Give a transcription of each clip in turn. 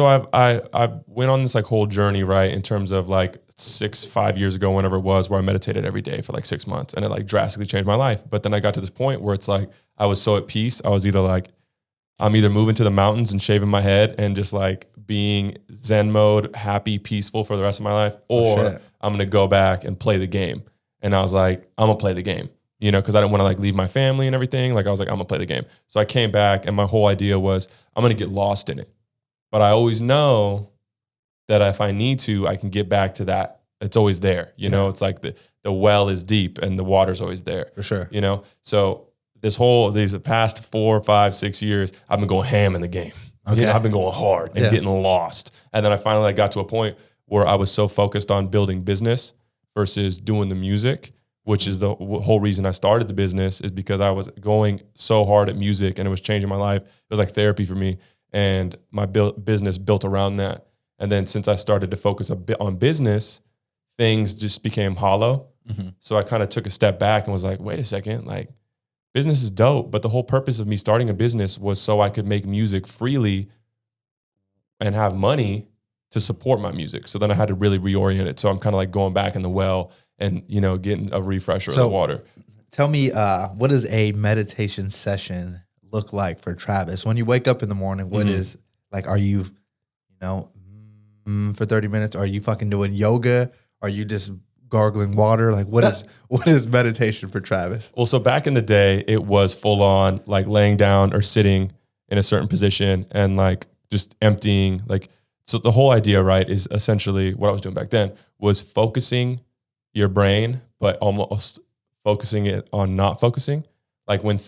So I went on this like whole journey, right, in terms of like 5 years ago, whenever it was, where I meditated every day for like 6 months, and it like drastically changed my life. But then I got to this point where it's like I was so at peace. I was either like I'm either moving to the mountains and shaving my head and just like being Zen mode, happy, peaceful for the rest of my life, or I'm gonna go back and play the game. And I was like, I'm gonna play the game, because I didn't want to like leave my family and everything. Like I was like, I'm gonna play the game. So I came back, and my whole idea was I'm gonna get lost in it. But I always know that if I need to, I can get back to that. It's always there. It's like the well is deep and the water's always there. For sure. So these past 4, 5, 6 years, I've been going ham in the game. Okay. I've been going hard and getting lost. And then I finally got to a point where I was so focused on building business versus doing the music, which is the whole reason I started the business, is because I was going so hard at music and it was changing my life. It was like therapy for me. And my business built around that. And then since I started to focus a bit on business, things just became hollow. Mm-hmm. So I kind of took a step back and was like, wait a second, like business is dope. But the whole purpose of me starting a business was so I could make music freely and have money to support my music. So then I had to really reorient it. So I'm kind of like going back in the well and, getting a refresher of the water. Tell me, what does a meditation session look like for Travis? When you wake up in the morning, what is like, are you, for 30 minutes, are you fucking doing yoga? Are you just gargling water? Like what is meditation for Travis? Well, so back in the day, it was full on like laying down or sitting in a certain position and like just emptying. Like, so the whole idea, right, is essentially what I was doing back then was focusing your brain, but almost focusing it on not focusing. Like when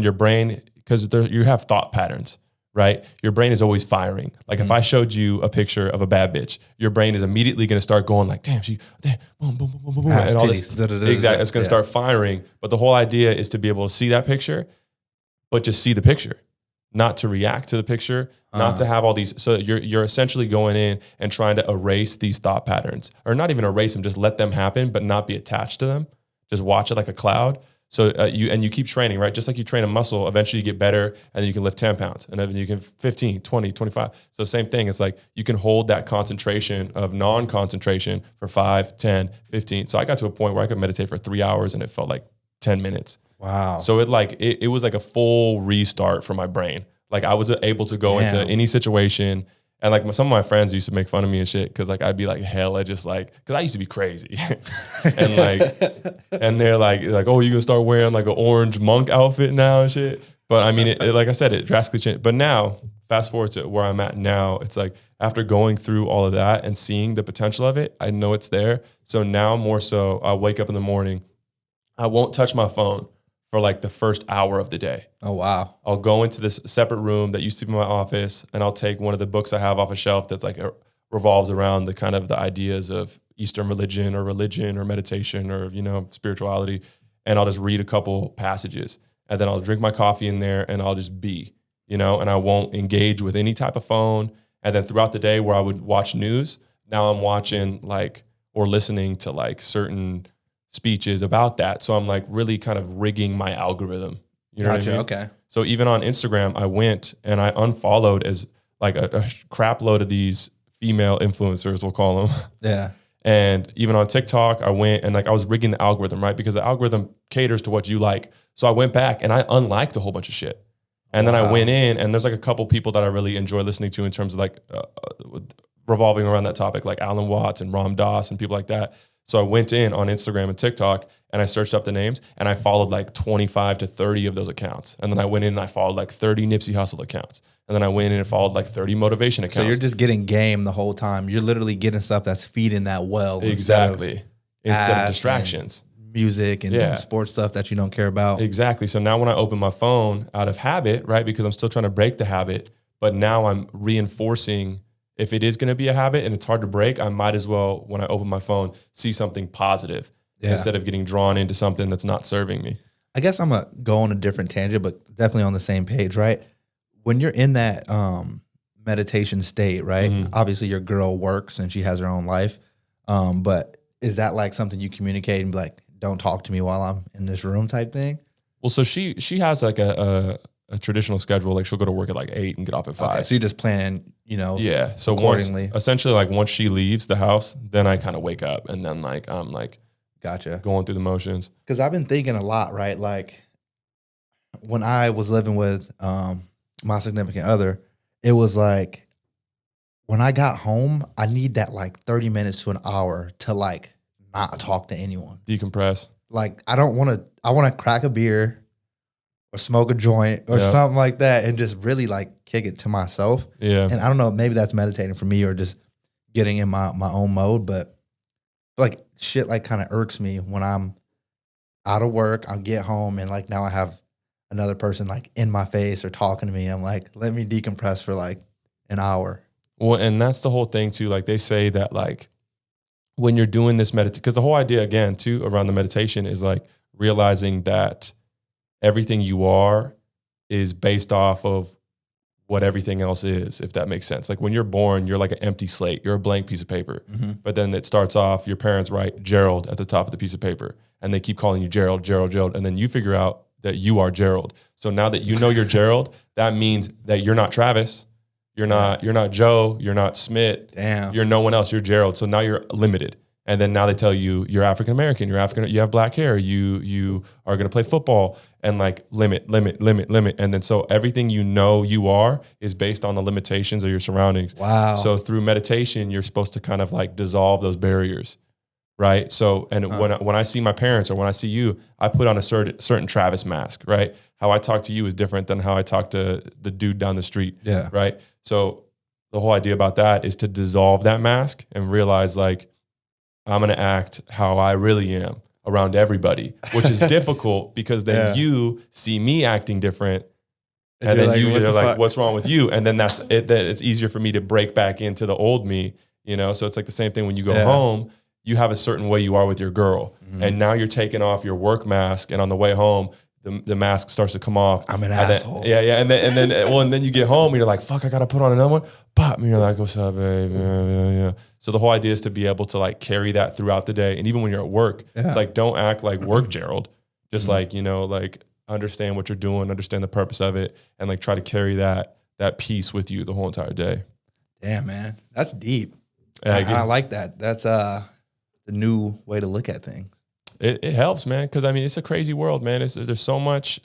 your brain, because you have thought patterns, right? Your brain is always firing. Like if I showed you a picture of a bad bitch, your brain is immediately going to start going like, damn, boom, boom, boom, boom, boom, and all this. Exactly, it's going to start firing. But the whole idea is to be able to see that picture, but just see the picture, not to react to the picture, not to have all these. So you're essentially going in and trying to erase these thought patterns, or not even erase them, just let them happen, but not be attached to them. Just watch it like a cloud. So you keep training, right? Just like you train a muscle, eventually you get better and then you can lift 10 pounds and then you can 15, 20, 25. So same thing. It's like you can hold that concentration of non-concentration for 5, 10, 15. So I got to a point where I could meditate for 3 hours and it felt like 10 minutes. Wow. So it was like a full restart for my brain. Like I was able to go into any situation. And like some of my friends used to make fun of me and shit because like I'd be like hella just like, because I used to be crazy, and they're like, oh, you gonna start wearing like an orange monk outfit now and shit. But I mean, like I said, it drastically changed. But now, fast forward to where I'm at now, it's like after going through all of that and seeing the potential of it, I know it's there. So now more so, I'll wake up in the morning, I won't touch my phone for like the first hour of the day. Oh, wow. I'll go into this separate room that used to be my office and I'll take one of the books I have off a shelf that's like revolves around the kind of the ideas of Eastern religion or meditation or, spirituality. And I'll just read a couple passages and then I'll drink my coffee in there and I'll just be, and I won't engage with any type of phone. And then throughout the day where I would watch news, now I'm watching like, or listening to like certain speeches about that. So I'm like really kind of rigging my algorithm. You know what I mean? Okay. So even on Instagram, I went and I unfollowed as like a crap load of these female influencers, we'll call them. Yeah. And even on TikTok, I went and like I was rigging the algorithm, right? Because the algorithm caters to what you like. So I went back and I unliked a whole bunch of shit. And then I went in and there's like a couple people that I really enjoy listening to in terms of like revolving around that topic, like Alan Watts and Ram Dass and people like that. So I went in on Instagram and TikTok and I searched up the names and I followed like 25 to 30 of those accounts. And then I went in and I followed like 30 Nipsey Hussle accounts. And then I went in and followed like 30 motivation accounts. So you're just getting game the whole time. You're literally getting stuff that's feeding that well. Exactly. Instead of distractions. Music and sports stuff that you don't care about. Exactly. So now when I open my phone out of habit, right, because I'm still trying to break the habit, but now I'm reinforcing. If it is going to be a habit and it's hard to break, I might as well, when I open my phone, see something positive instead of getting drawn into something that's not serving me. I guess I'm going to go on a different tangent, but definitely on the same page, right? When you're in that meditation state, right? Mm-hmm. Obviously, your girl works and she has her own life. But is that like something you communicate and be like, don't talk to me while I'm in this room type thing? Well, so she has like a a traditional schedule. Like she'll go to work at like 8 and get off at 5. Okay, so you just plan, Yeah. So accordingly. Essentially like once she leaves the house, then I kind of wake up and then like I'm like Gotcha. going through the motions. Because I've been thinking a lot, right? Like when I was living with my significant other, it was like when I got home, I need that like 30 minutes to an hour to like not talk to anyone. Decompress. Like I want to crack a beer or smoke a joint or something like that and just really like kick it to myself. Yeah. And I don't know, maybe that's meditating for me or just getting in my own mode, but like shit like kind of irks me when I'm out of work, I'll get home and like now I have another person like in my face or talking to me. I'm like, let me decompress for like an hour. Well, and that's the whole thing too. Like they say that like when you're doing this meditation, because the whole idea again too around the meditation is like realizing that everything you are is based off of what everything else is, if that makes sense. Like when you're born, you're like an empty slate. You're a blank piece of paper. Mm-hmm. But then it starts off, your parents write Gerald at the top of the piece of paper and they keep calling you Gerald, Gerald, Gerald. And then you figure out that you are Gerald. So now that you know you're Gerald, that means that you're not Travis. You're not Joe. You're not Smith. Damn. You're no one else. You're Gerald. So now you're limited. And then now they tell you you're African American. You have black hair. You are going to play football and like limit. And then so everything you know you are is based on the limitations of your surroundings. Wow. So through meditation, you're supposed to kind of like dissolve those barriers. Right. So, and when I see my parents or when I see you, I put on a certain Travis mask, right? How I talk to you is different than how I talk to the dude down the street. Yeah. Right. So the whole idea about that is to dissolve that mask and realize like, I'm going to act how I really am around everybody, which is difficult because then you see me acting different. And then you're like, what's wrong with you? And then that's it. Then it's easier for me to break back into the old me, So it's like the same thing when you go home. You have a certain way you are with your girl. Mm-hmm. And now you're taking off your work mask. And on the way home, the mask starts to come off. I'm an asshole. And then you get home and you're like, fuck, I got to put on another one. Pop. And you're like, what's up, babe? Yeah. So the whole idea is to be able to like carry that throughout the day. And even when you're at work, it's like, don't act like work Gerald. Just like, like understand what you're doing, understand the purpose of it. And like try to carry that peace with you the whole entire day. Damn, man. That's deep. I like that. That's the new way to look at things. It helps, man, because I mean it's a crazy world, man. There's so much.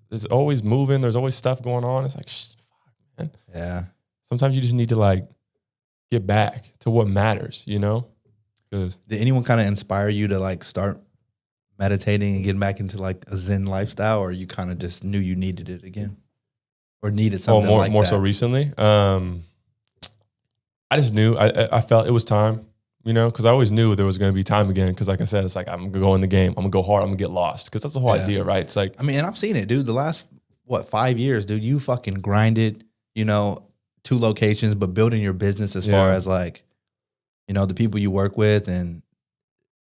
It's always moving. There's always stuff going on. It's like, fuck, man. Yeah. Sometimes you just need to like get back to what matters, Because did anyone kind of inspire you to like start meditating and getting back into like a Zen lifestyle, or you kind of just knew you needed it again, or needed something like that? More so recently. I just knew. I felt it was time. Because I always knew there was going to be time again. Because like I said, it's like, I'm going to go in the game. I'm going to go hard. I'm going to get lost. Because that's the whole idea, right? It's like, I mean, and I've seen it, dude. The last, 5 years, dude, you fucking grinded, 2 locations, but building your business as far as like, the people you work with. And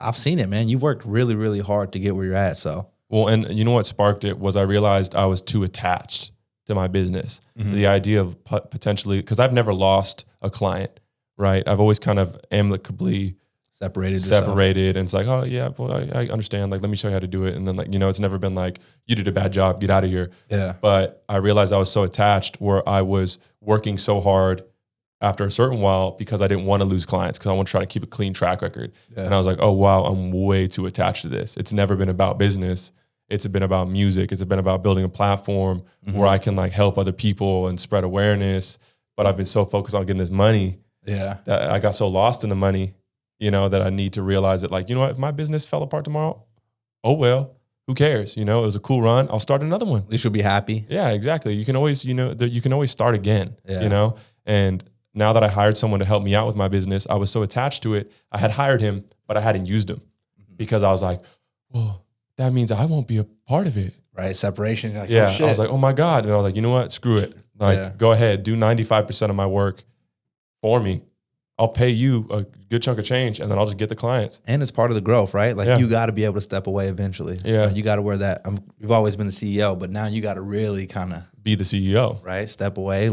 I've seen it, man. You worked really, really hard to get where you're at. So, well, and you know what sparked it was I realized I was too attached to my business. Mm-hmm. The idea of potentially, because I've never lost a client. Right. I've always kind of amicably separated. And it's like, oh yeah, well, I understand. Like, let me show you how to do it. And then like, it's never been like, you did a bad job, get out of here. Yeah. But I realized I was so attached where I was working so hard after a certain while because I didn't want to lose clients because I want to try to keep a clean track record. Yeah. And I was like, oh wow, I'm way too attached to this. It's never been about business. It's been about music. It's been about building a platform where I can like help other people and spread awareness. But I've been so focused on getting this money. Yeah. That I got so lost in the money, that I need to realize that like, what, if my business fell apart tomorrow, oh well, who cares? It was a cool run. I'll start another one. At least you'll be happy. Yeah, exactly. You can always, you can always start again, and now that I hired someone to help me out with my business, I was so attached to it. I had hired him, but I hadn't used him because I was like, well, that means I won't be a part of it. Right. Separation. Like, yeah. Oh, shit. I was like, oh my God. And I was like, you know what? Screw it. Like, go ahead, do 95% of my work for me. I'll pay you a good chunk of change and then I'll just get the clients. And it's part of the growth, right? Like you got to be able to step away eventually. Yeah. You got to wear that. You've always been the CEO, but now you got to really kind of be the CEO, right? Step away,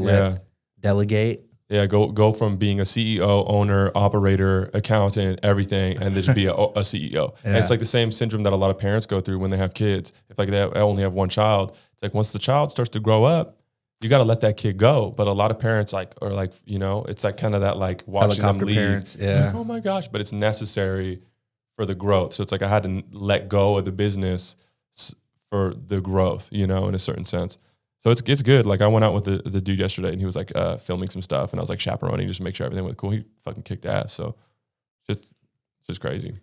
delegate. Yeah. Go from being a CEO, owner, operator, accountant, everything, and then just be a CEO. Yeah. And it's like the same syndrome that a lot of parents go through when they have kids. If like they only have one child, It's like once the child starts to grow up, you got to let that kid go. But a lot of parents like are like, you know, it's like kind of that like watching Helicopter them leave. parents, yeah. Like, oh my gosh, but it's necessary for the growth. So it's like I had to let go of the business for the growth, you know, in a certain sense. So it's good. Like I went out with the dude yesterday and he was like filming some stuff and I was like chaperoning just to make sure everything went cool. He fucking kicked ass. So it's just crazy.